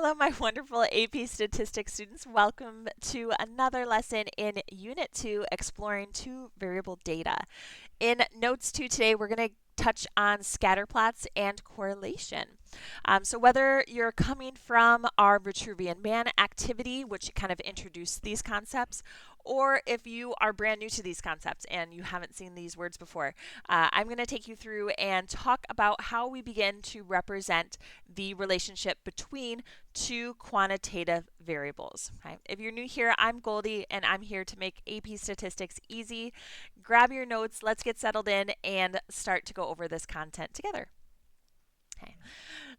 Hello, my wonderful AP Statistics students. Welcome to another lesson in Unit 2, Exploring Two-Variable Data. In Notes 2 today, we're going to touch on scatterplots and correlation. So whether you're coming from our Vitruvian Man activity, which kind of introduced these concepts, or if you are brand new to these concepts and you haven't seen these words before, I'm going to take you through and talk about how we begin to represent the relationship between two quantitative variables. Okay? If you're new here, I'm Goldie, and I'm here to make AP Statistics easy. Grab your notes, let's get settled in and start to go over this content together. Okay.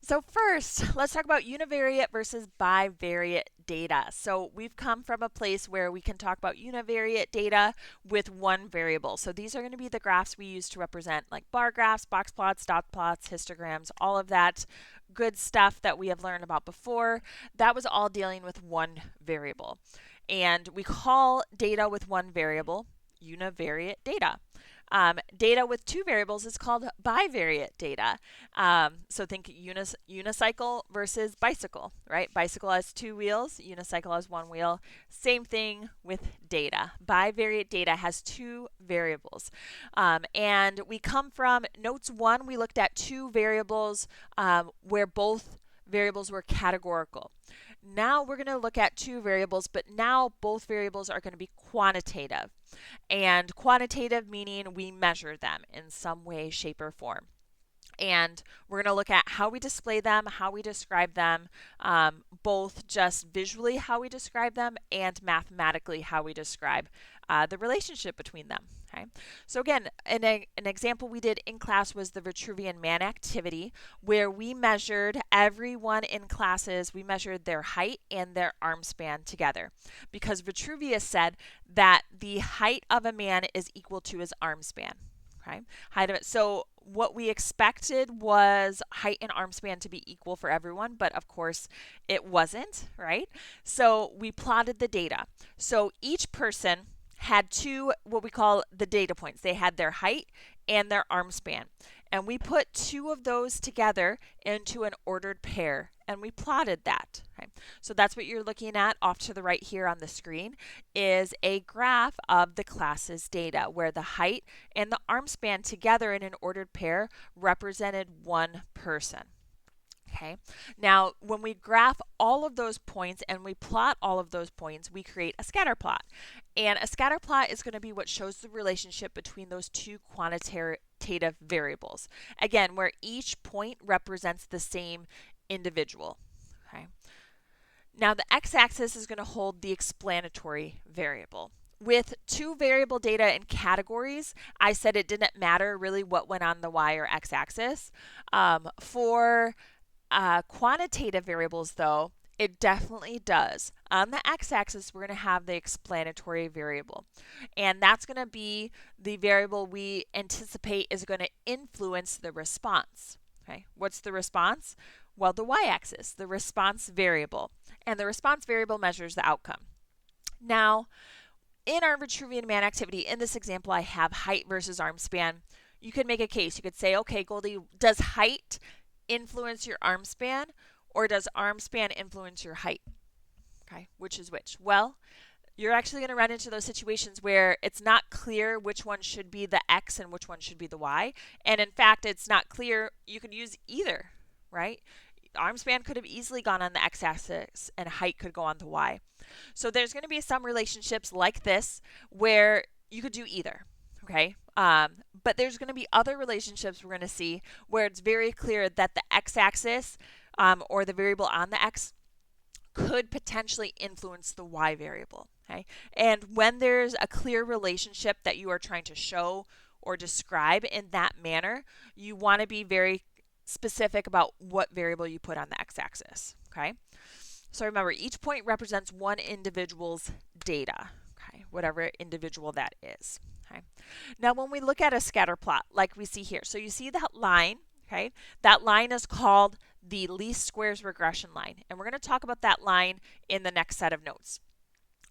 So first, let's talk about univariate versus bivariate data. So we've come from a place where we can talk about univariate data with one variable. So these are going to be the graphs we use to represent like bar graphs, box plots, dot plots, histograms, all of that good stuff that we have learned about before. That was all dealing with one variable. And we call data with one variable univariate data. Data with two variables is called bivariate data. So think unicycle versus bicycle, right? Bicycle has two wheels, unicycle has one wheel. Same thing with data. Bivariate data has two variables. And we come from Notes 1, we looked at two variables where both variables were categorical. Now we're going to look at two variables, but now both variables are going to be quantitative. And quantitative meaning we measure them in some way, shape, or form. And we're going to look at how we display them, how we describe them, both just visually how we describe them and mathematically how we describe the relationship between them. Okay. So again, an example we did in class was the Vitruvian Man activity, where we measured everyone in classes, we measured their height and their arm span together, because Vitruvius said that the height of a man is equal to his arm span. Okay. Height of it. So what we expected was height and arm span to be equal for everyone, but of course it wasn't, right? So we plotted the data. So each person had two, what we call the data points. They had their height and their arm span. And we put two of those together into an ordered pair, and we plotted that. Okay? So that's what you're looking at off to the right here on the screen is a graph of the class's data, where the height and the arm span together in an ordered pair represented one person. Okay. Now, when we graph all of those points and we plot all of those points, we create a scatter plot. And a scatter plot is going to be what shows the relationship between those two quantitative variables. Again, where each point represents the same individual. Okay. Now, the x-axis is going to hold the explanatory variable. With two variable data in categories, I said it didn't matter really what went on the y or x-axis. For quantitative variables, though, it definitely does. On the x-axis, we're going to have the explanatory variable, and that's going to be the variable we anticipate is going to influence the response. Okay, what's the response? Well, the y-axis, the response variable, and the response variable measures the outcome. Now, in our Vitruvian Man activity, in this example, I have height versus arm span. You could make a case. You could say, okay, Goldie, does height influence your arm span, or does arm span influence your height? Okay, which is which? Well, you're actually going to run into those situations where it's not clear which one should be the x and which one should be the y. And in fact, it's not clear. You could use either, right? Arm span could have easily gone on the x-axis and height could go on the y. So there's going to be some relationships like this where you could do either. Okay, but there's going to be other relationships we're going to see where it's very clear that the x-axis or the variable on the x could potentially influence the y variable. Okay, and when there's a clear relationship that you are trying to show or describe in that manner, you want to be very specific about what variable you put on the x-axis. Okay, so remember, each point represents one individual's data. Okay, whatever individual that is. Okay. Now, when we look at a scatter plot, like we see here, so you see that line, okay? That line is called the least squares regression line, and we're going to talk about that line in the next set of notes.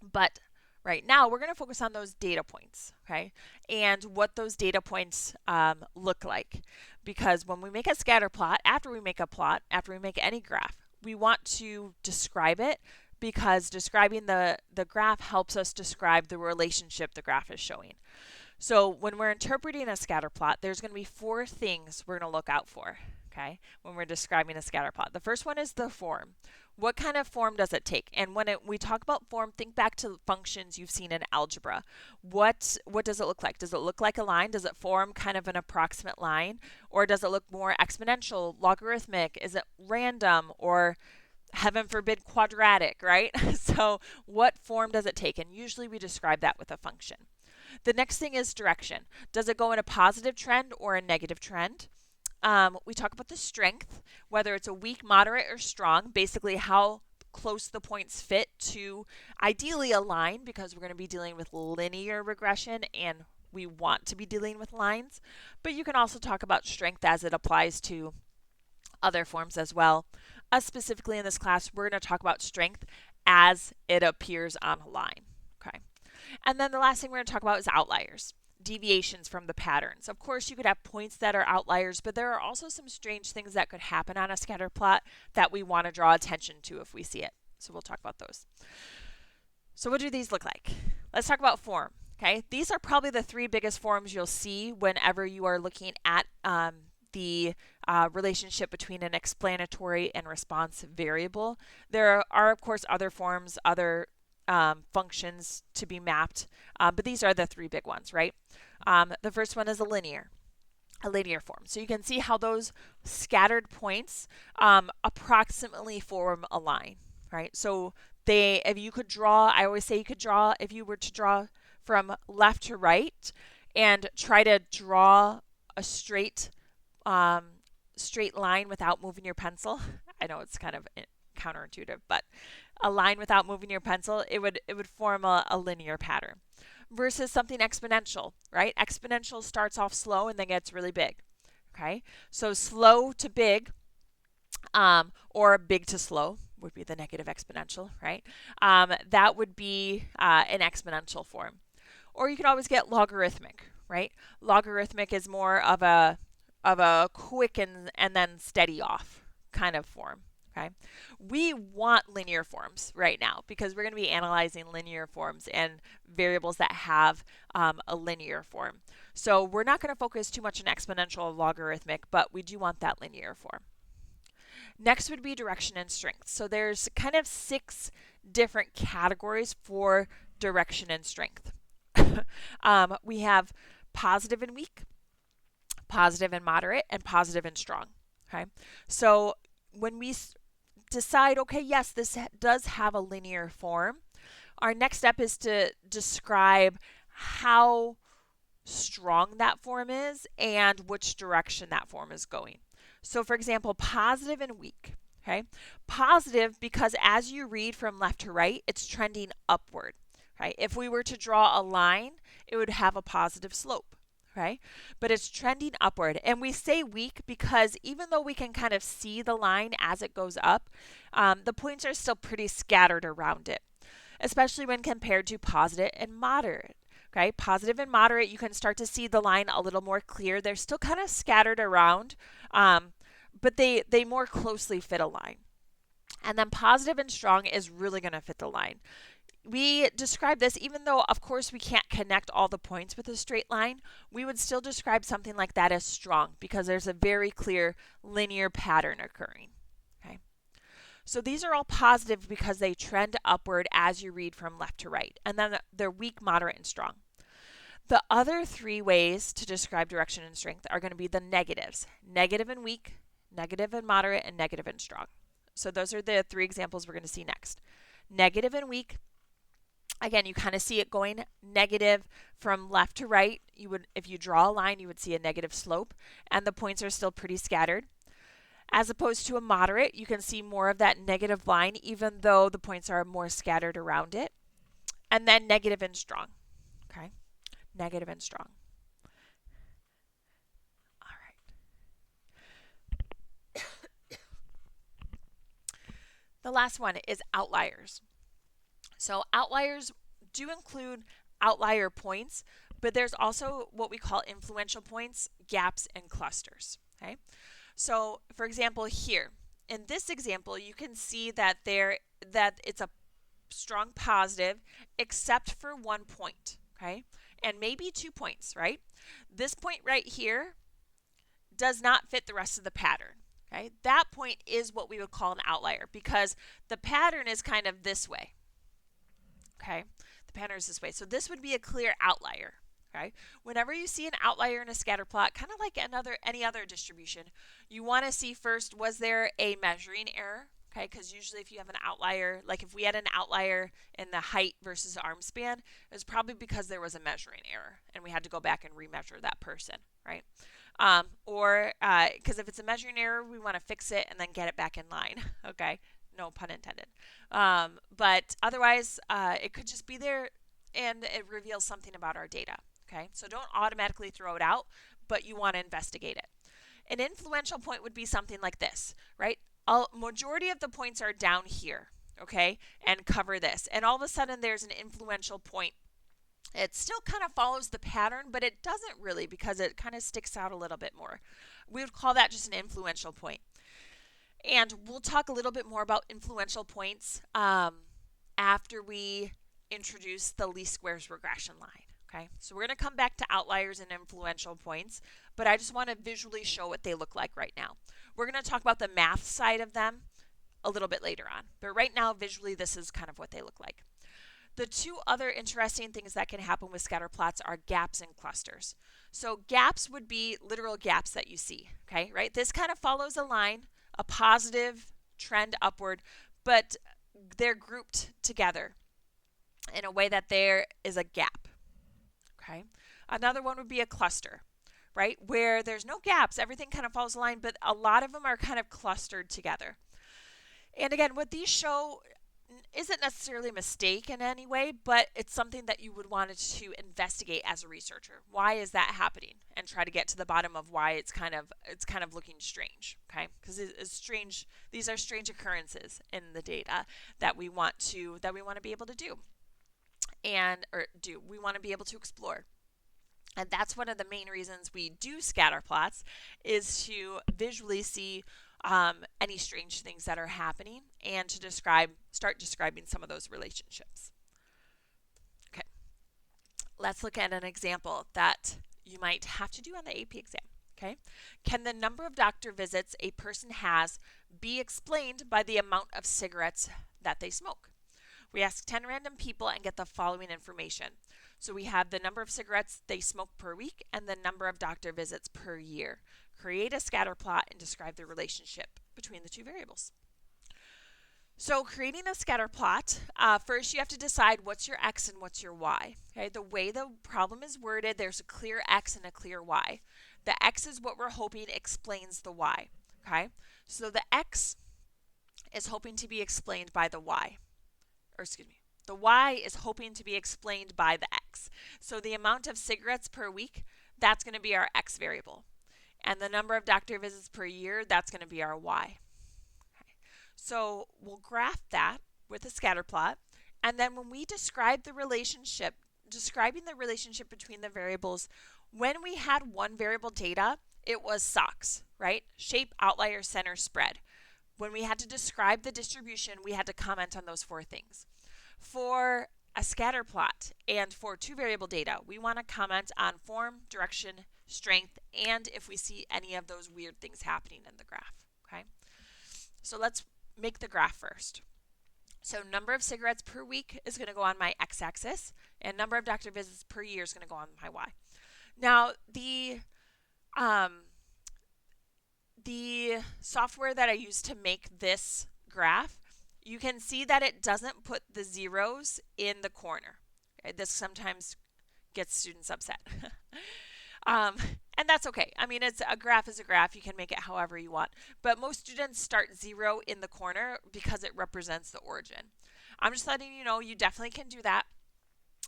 But right now, we're going to focus on those data points, okay? And what those data points look like. Because when we make a scatter plot, after we make any graph, we want to describe it because describing the graph helps us describe the relationship the graph is showing. So when we're interpreting a scatter plot, there's going to be 4 things we're going to look out for, okay, when we're describing a scatter plot. The first one is the form. What kind of form does it take? And when we talk about form, think back to functions you've seen in algebra. What does it look like? Does it look like a line? Does it form kind of an approximate line? Or does it look more exponential, logarithmic? Is it random, or heaven forbid quadratic, right? So what form does it take? And usually we describe that with a function. The next thing is direction. Does it go in a positive trend or a negative trend? We talk about the strength, whether it's a weak, moderate, or strong, basically how close the points fit to ideally a line, because we're going to be dealing with linear regression and we want to be dealing with lines. But you can also talk about strength as it applies to other forms as well. Specifically in this class, we're going to talk about strength as it appears on a line. Okay. And then the last thing we're going to talk about is outliers, deviations from the patterns. Of course, you could have points that are outliers, but there are also some strange things that could happen on a scatter plot that we want to draw attention to if we see it. So we'll talk about those. So what do these look like? Let's talk about form. Okay, these are probably the 3 biggest forms you'll see whenever you are looking at the relationship between an explanatory and response variable. There are, of course, other forms, other functions to be mapped, but these are the 3 big ones, right? The first one is a linear form. So you can see how those scattered points approximately form a line, right? So if you could draw, I always say you could draw, if you were to draw from left to right and try to draw a straight line without moving your pencil. I know it's kind of counterintuitive, but a line without moving your pencil, it would form a linear pattern. Versus something exponential, right? Exponential starts off slow and then gets really big. Okay, so slow to big, or big to slow would be the negative exponential, right? That would be an exponential form. Or you could always get logarithmic, right? Logarithmic is more of a quick and then steady off kind of form. Okay, we want linear forms right now because we're going to be analyzing linear forms and variables that have a linear form. So we're not going to focus too much on exponential or logarithmic, but we do want that linear form. Next would be direction and strength. So there's kind of 6 different categories for direction and strength. We have positive and weak, positive and moderate, and positive and strong. Okay, so when we decide, okay, yes, this does have a linear form, our next step is to describe how strong that form is and which direction that form is going. So for example, positive and weak. Okay, positive because as you read from left to right, it's trending upward. Right? If we were to draw a line, it would have a positive slope. Right? But it's trending upward. And we say weak because even though we can kind of see the line as it goes up, the points are still pretty scattered around it, especially when compared to positive and moderate. Okay, positive and moderate, you can start to see the line a little more clear. They're still kind of scattered around, but they more closely fit a line. And then positive and strong is really going to fit the line. We describe this, even though, of course, we can't connect all the points with a straight line, we would still describe something like that as strong because there's a very clear linear pattern occurring. Okay, so these are all positive because they trend upward as you read from left to right, and then they're weak, moderate, and strong. The other 3 ways to describe direction and strength are going to be the negatives: negative and weak, negative and moderate, and negative and strong. So those are the 3 examples we're going to see next. Negative and weak. Again, you kind of see it going negative from left to right. You would, if you draw a line, you would see a negative slope, and the points are still pretty scattered. As opposed to a moderate, you can see more of that negative line, even though the points are more scattered around it. And then negative and strong. Okay, negative and strong. All right. The last one is outliers. So outliers do include outlier points, but there's also what we call influential points, gaps, and clusters. Okay, so for example, here in this example, you can see that it's a strong positive except for 1 point, okay? And maybe 2 points, right? This point right here does not fit the rest of the pattern, okay? That point is what we would call an outlier because the pattern is kind of this way, okay? The pattern is this way. So this would be a clear outlier, okay? Whenever you see an outlier in a scatter plot, kind of like any other distribution, you want to see first, was there a measuring error? Okay, because usually if you have an outlier, like if we had an outlier in the height versus arm span, it was probably because there was a measuring error and we had to go back and remeasure that person, right? Or because if it's a measuring error, we want to fix it and then get it back in line, okay? No pun intended. But otherwise, it could just be there and it reveals something about our data, okay? So don't automatically throw it out, but you want to investigate it. An influential point would be something like this, right? Majority of the points are down here, okay, and cover this. And all of a sudden there's an influential point. It still kind of follows the pattern, but it doesn't really because it kind of sticks out a little bit more. We would call that just an influential point. And we'll talk a little bit more about influential points after we introduce the least squares regression line. Okay, so we're going to come back to outliers and influential points, but I just want to visually show what they look like right now. We're going to talk about the math side of them a little bit later on, but right now visually this is kind of what they look like. The two other interesting things that can happen with scatter plots are gaps and clusters. So gaps would be literal gaps that you see, okay, right? This kind of follows a line, a positive trend upward, but they're grouped together in a way that there is a gap. Okay. Another one would be a cluster, right? Where there's no gaps, everything kind of follows a line, but a lot of them are kind of clustered together. And again, what these show isn't necessarily a mistake in any way, but it's something that you would want to investigate as a researcher. Why is that happening? And try to get to the bottom of why it's kind of looking strange, okay? Because it's strange. These are strange occurrences in the data that we want to be able to do. We want to be able to explore. And that's one of the main reasons we do scatter plots, is to visually see any strange things that are happening and to start describing some of those relationships. Okay, let's look at an example that you might have to do on the AP exam. Okay, can the number of doctor visits a person has be explained by the amount of cigarettes that they smoke? We ask 10 random people and get the following information. So we have the number of cigarettes they smoke per week and the number of doctor visits per year. Create a scatter plot and describe the relationship between the two variables. So creating a scatter plot, first you have to decide what's your x and what's your y. Okay? The way the problem is worded, there's a clear x and a clear y. The x is what we're hoping explains the y. Okay? So the x is hoping to be explained by the y. The y is hoping to be explained by the x. So the amount of cigarettes per week, that's going to be our x variable. And the number of doctor visits per year, that's going to be our y. Okay. So we'll graph that with a scatter plot. And then when we describe the relationship, describing the relationship between the variables, when we had one variable data, it was SOX, right? Shape, outlier, center, spread. When we had to describe the distribution, we had to comment on those 4 things. For a scatter plot and for 2 variable data, we want to comment on form, direction, strength, and if we see any of those weird things happening in the graph. Okay, so let's make the graph first. So number of cigarettes per week is going to go on my x-axis, and number of doctor visits per year is going to go on my y. Now, the software that I use to make this graph, you can see that it doesn't put the zeros in the corner. Okay, this sometimes gets students upset. And that's okay. I mean, a graph is a graph. You can make it however you want. But most students start 0 in the corner because it represents the origin. I'm just letting you know you definitely can do that.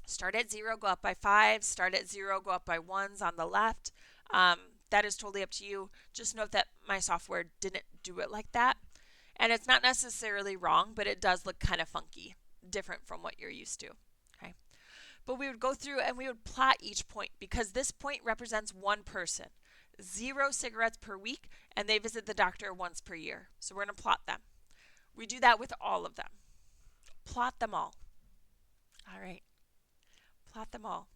Start at 0, go up by 5. Start at 0, go up by 1s on the left. That is totally up to you. Just note that my software didn't do it like that. And it's not necessarily wrong, but it does look kind of funky, different from what you're used to. Okay. But we would go through and we would plot each point because this point represents one person. 0 cigarettes per week, and they visit the doctor once per year. So we're going to plot them. We do that with all of them. Plot them all. All right. Plot them all.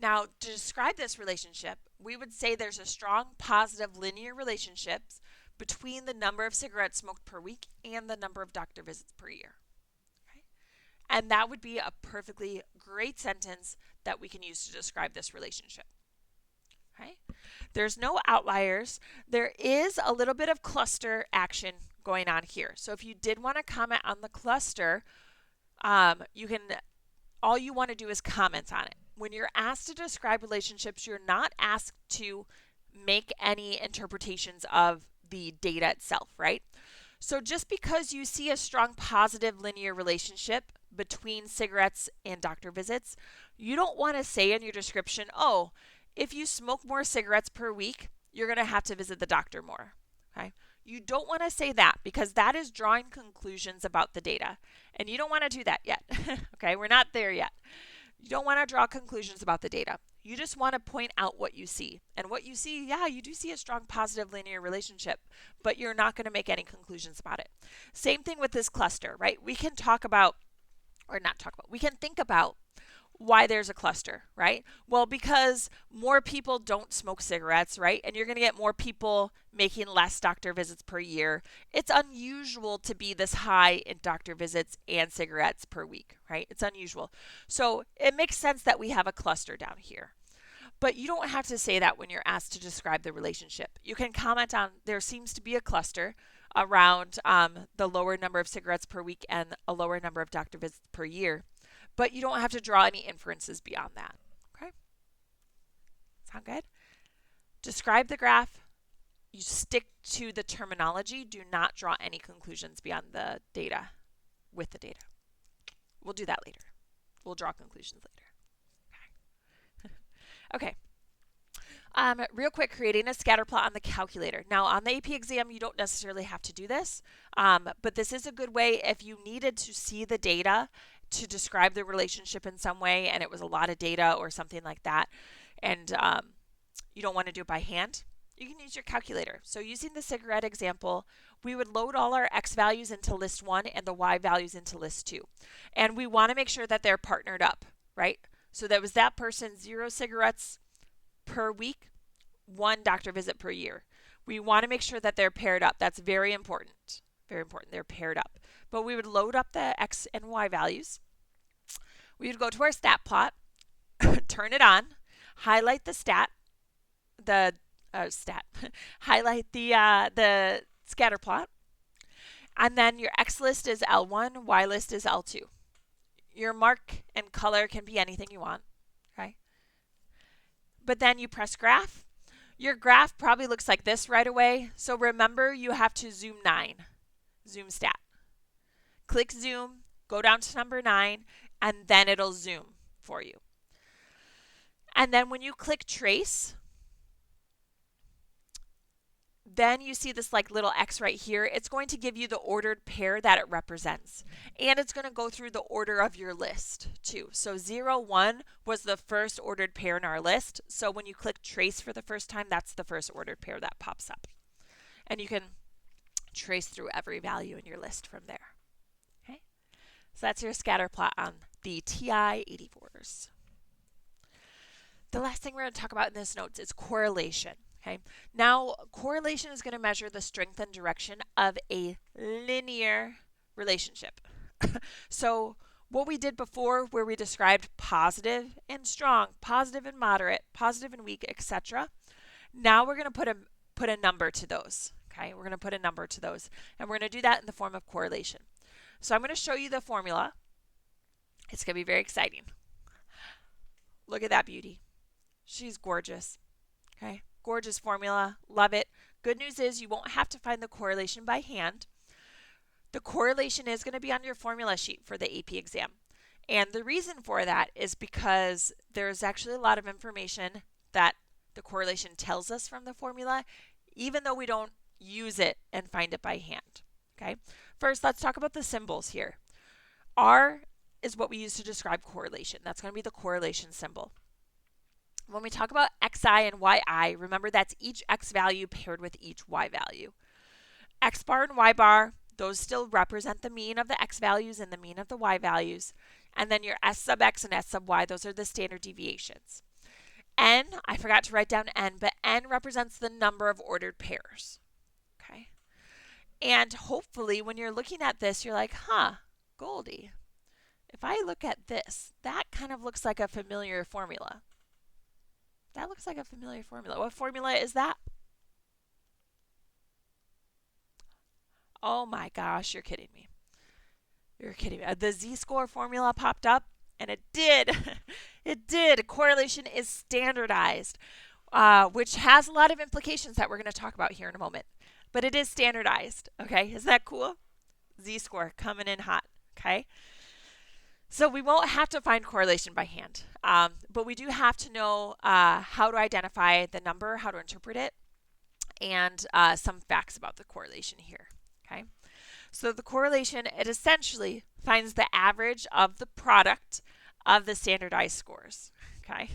Now, to describe this relationship, we would say there's a strong positive linear relationship between the number of cigarettes smoked per week and the number of doctor visits per year. Okay? And that would be a perfectly great sentence that we can use to describe this relationship. Okay? There's no outliers. There is a little bit of cluster action going on here. So if you did want to comment on the cluster, all you want to do is comment on it. When you're asked to describe relationships, you're not asked to make any interpretations of the data itself, right? So just because you see a strong positive linear relationship between cigarettes and doctor visits, you don't want to say in your description, oh, if you smoke more cigarettes per week, you're going to have to visit the doctor more. Okay? You don't want to say that because that is drawing conclusions about the data. And you don't want to do that yet. Okay, we're not there yet. You don't want to draw conclusions about the data. You just want to point out what you see. And what you see, yeah, you do see a strong positive linear relationship, but you're not going to make any conclusions about it. Same thing with this cluster, right? We can we can think about why there's a cluster, right? Well, because more people don't smoke cigarettes, right? And you're going to get more people making less doctor visits per year. It's unusual to be this high in doctor visits and cigarettes per week, right? It's unusual. So it makes sense that we have a cluster down here. But you don't have to say that when you're asked to describe the relationship. You can comment on there seems to be a cluster around the lower number of cigarettes per week and a lower number of doctor visits per year. But you don't have to draw any inferences beyond that. Okay? Sound good? Describe the graph. You stick to the terminology. Do not draw any conclusions beyond the data with the data. We'll do that later. We'll draw conclusions later. Okay. Real quick, creating a scatter plot on the calculator. Now, on the AP exam, you don't necessarily have to do this, but this is a good way if you needed to see the data to describe the relationship in some way and it was a lot of data or something like that, and you don't want to do it by hand, you can use your calculator. So using the cigarette example, we would load all our X values into list 1 and the Y values into list 2. And we want to make sure that they're partnered up, right? So that was that person 0 cigarettes per week, 1 doctor visit per year. We want to make sure that they're paired up. That's very important. Very important. They're paired up. But we would load up the X and Y values. We would go to our stat plot, turn it on, highlight the highlight the scatter plot, and then your X list is L1, Y list is L2. Your mark and color can be anything you want, okay? But then you press graph. Your graph probably looks like this right away. So remember, you have to zoom 9, zoom stat. Click zoom, go down to number 9, and then it'll zoom for you. And then when you click trace, then you see this like little X right here. It's going to give you the ordered pair that it represents. And it's going to go through the order of your list too. So 0, 1 was the first ordered pair in our list. So when you click trace for the first time, that's the first ordered pair that pops up. And you can trace through every value in your list from there. Okay? So that's your scatter plot on the TI-84s. The last thing we're going to talk about in this notes is correlation. Okay. Now, correlation is going to measure the strength and direction of a linear relationship. So what we did before, where we described positive and strong, positive and moderate, positive and weak, etc. Now we're going to put a number to those. Okay, we're going to put a number to those, and we're going to do that in the form of correlation. So I'm going to show you the formula. It's going to be very exciting. Look at that beauty. She's gorgeous. Okay. Gorgeous formula. Love it. Good news is you won't have to find the correlation by hand. The correlation is going to be on your formula sheet for the AP exam. And the reason for that is because there's actually a lot of information that the correlation tells us from the formula, even though we don't use it and find it by hand. Okay. First, let's talk about the symbols here. R is what we use to describe correlation. That's going to be the correlation symbol. When we talk about xi and yi, remember that's each x value paired with each y value. X bar and y bar, those still represent the mean of the x values and the mean of the y values. And then your s sub x and s sub y, those are the standard deviations. N, I forgot to write down n, but n represents the number of ordered pairs. Okay. And hopefully when you're looking at this, you're like, Goldie, if I look at this, that kind of looks like a familiar formula. That looks like a familiar formula. What formula is that? Oh my gosh, you're kidding me. You're kidding me. The z-score formula popped up, and it did. It did. Correlation is standardized, which has a lot of implications that we're going to talk about here in a moment. But it is standardized, okay? Isn't that cool? Z-score coming in hot, okay? So we won't have to find correlation by hand, but we do have to know how to identify the number, how to interpret it, and some facts about the correlation here, okay? So the correlation, it essentially finds the average of the product of the standardized scores, okay?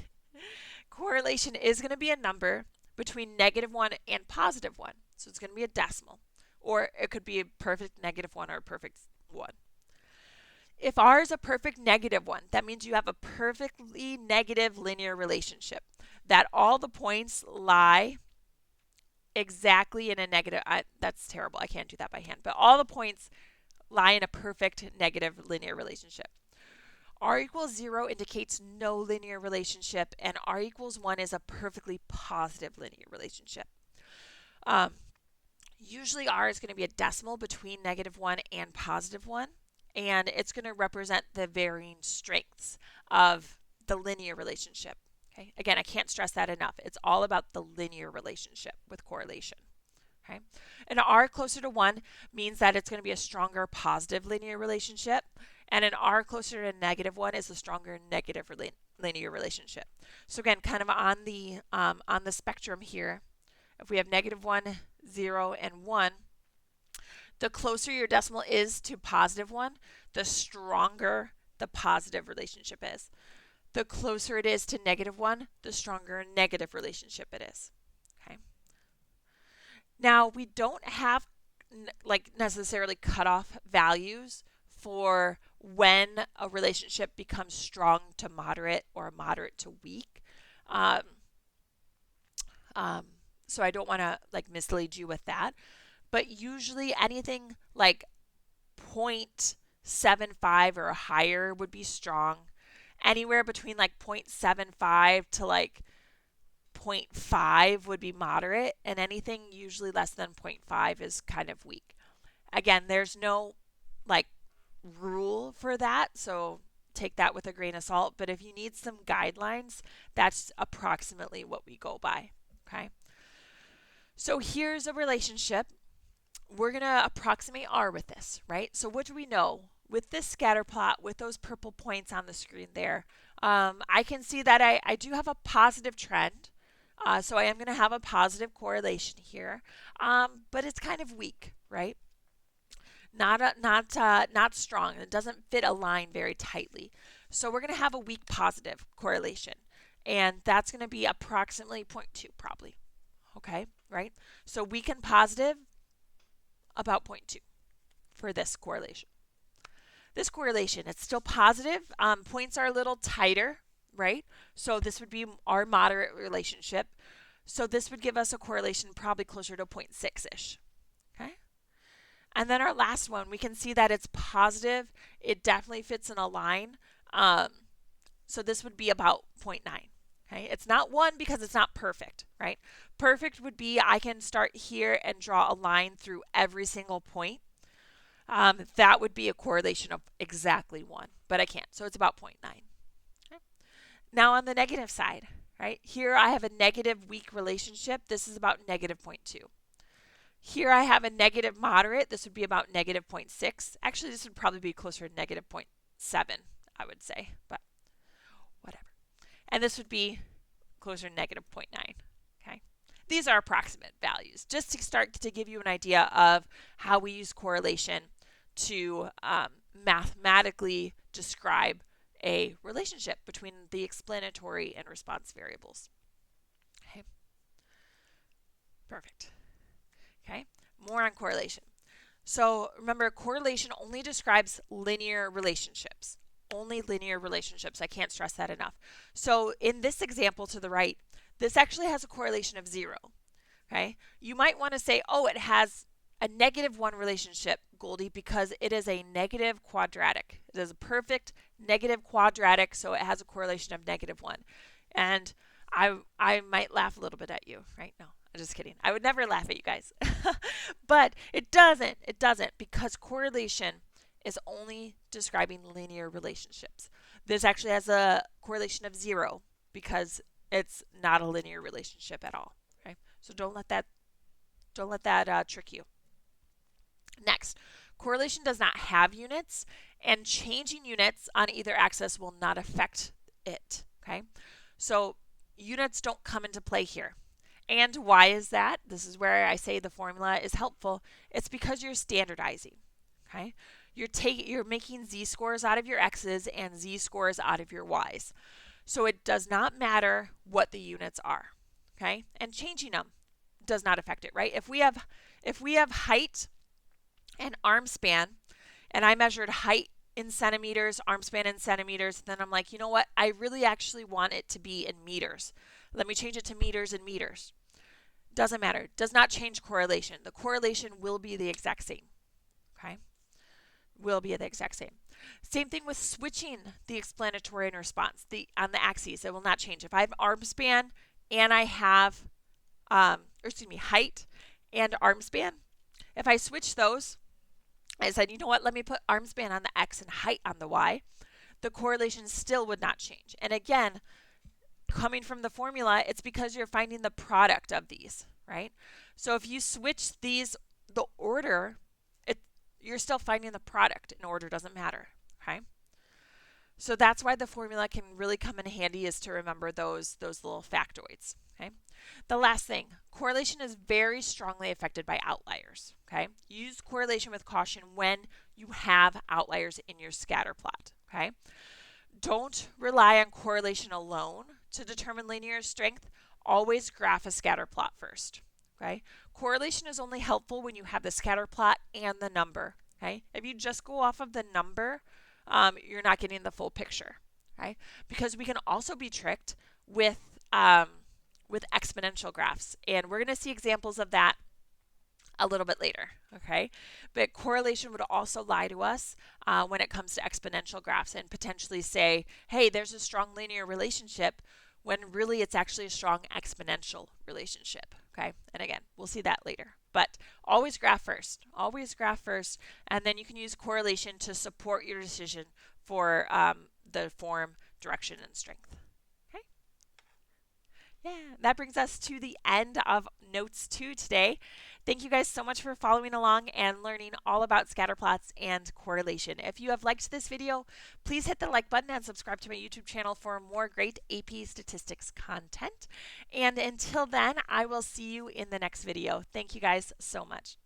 Correlation is going to be a number between -1 and +1. So it's going to be a decimal, or it could be a perfect -1 or a perfect 1. If R is a perfect -1, that means you have a perfectly negative linear relationship, that all the points lie exactly in a negative, that's terrible, I can't do that by hand, but all the points lie in a perfect negative linear relationship. R equals 0 indicates no linear relationship, and R equals 1 is a perfectly positive linear relationship. Usually R is going to be a decimal between -1 and +1, and it's going to represent the varying strengths of the linear relationship. Okay? Again, I can't stress that enough. It's all about the linear relationship with correlation. Okay? An R closer to 1 means that it's going to be a stronger positive linear relationship, and an R closer to -1 is a stronger negative linear relationship. So again, kind of on the spectrum here, if we have -1, 0, and 1, the closer your decimal is to +1, the stronger the positive relationship is. The closer it is to -1, the stronger a negative relationship it is. Okay. Now, we don't have necessarily cutoff values for when a relationship becomes strong to moderate or moderate to weak. So I don't want to mislead you with that. But usually anything like 0.75 or higher would be strong. Anywhere between 0.75 to 0.5 would be moderate, and anything usually less than 0.5 is kind of weak. Again, there's no rule for that, so take that with a grain of salt, but if you need some guidelines, that's approximately what we go by, okay? So here's a relationship. We're going to approximate R with this, right? So what do we know? With this scatter plot, with those purple points on the screen there, I can see that I do have a positive trend. So I am going to have a positive correlation here, but it's kind of weak, right? Not strong. It doesn't fit a line very tightly. So we're going to have a weak positive correlation, and that's going to be approximately 0.2 probably. Okay, right? So weak and positive, about 0.2 for this correlation. This correlation, it's still positive. Points are a little tighter, right? So this would be our moderate relationship. So this would give us a correlation probably closer to 0.6-ish. Okay? And then our last one, we can see that it's positive. It definitely fits in a line. So this would be about 0.9. Okay? It's not 1 because it's not perfect, right? Perfect would be I can start here and draw a line through every single point. That would be a correlation of exactly 1, but I can't. So it's about 0.9. Okay? Now on the negative side, right? Here I have a negative weak relationship. This is about -0.2. Here I have a negative moderate. This would be about -0.6. Actually, this would probably be closer to -0.7, I would say, but whatever. And this would be closer to -0.9. Okay? These are approximate values, just to start to give you an idea of how we use correlation to mathematically describe 1.A relationship between the explanatory and response variables. Okay, perfect. Okay, more on correlation. So remember, correlation only describes linear relationships. Only linear relationships. I can't stress that enough. So in this example to the right, this actually has a correlation of 0. Okay, you might want to say, oh, it has a -1 relationship, Goldie, because it is a negative quadratic. It is a perfect negative quadratic, so it has a correlation of -1. And I might laugh a little bit at you, right? No, I'm just kidding. I would never laugh at you guys. But it doesn't. It doesn't, because correlation is only describing linear relationships. This actually has a correlation of 0 because it's not a linear relationship at all. Okay, so don't let that trick you. Next, correlation does not have units, and changing units on either axis will not affect it. Okay, so units don't come into play here. And why is that? This is where I say the formula is helpful. It's because you're standardizing. Okay, you're making z-scores out of your x's and z-scores out of your y's. So it does not matter what the units are. Okay, and changing them does not affect it, right? If we have height and arm span, and I measured height in centimeters, arm span in centimeters, then I'm like, you know what? I really actually want it to be in meters. Let me change it to meters and meters. Doesn't matter. Does not change correlation. The correlation will be the exact same. Okay? Will be the exact same. Same thing with switching the explanatory and response. On the axes, it will not change. If I have arm span and I have, height and arm span, if I switch those, I said, you know what, let me put arm span on the x and height on the y, the correlation still would not change. And again, coming from the formula, it's because you're finding the product of these, right? So if you switch these, the order, you're still finding the product, and order doesn't matter, okay? So that's why the formula can really come in handy, is to remember those little factoids, okay? The last thing, correlation is very strongly affected by outliers, okay? Use correlation with caution when you have outliers in your scatter plot, okay? Don't rely on correlation alone to determine linear strength. Always graph a scatter plot first, okay? Correlation is only helpful when you have the scatter plot and the number, okay? If you just go off of the number, you're not getting the full picture, right? Because we can also be tricked with exponential graphs, and we're going to see examples of that a little bit later, okay? But correlation would also lie to us when it comes to exponential graphs, and potentially say, hey, there's a strong linear relationship, when really it's actually a strong exponential relationship, okay? And again, we'll see that later. But always graph first, and then you can use correlation to support your decision for the form, direction, and strength. Okay? Yeah, that brings us to the end of Notes 2 today. Thank you guys so much for following along and learning all about scatterplots and correlation. If you have liked this video, please hit the like button and subscribe to my YouTube channel for more great AP statistics content. And until then, I will see you in the next video. Thank you guys so much.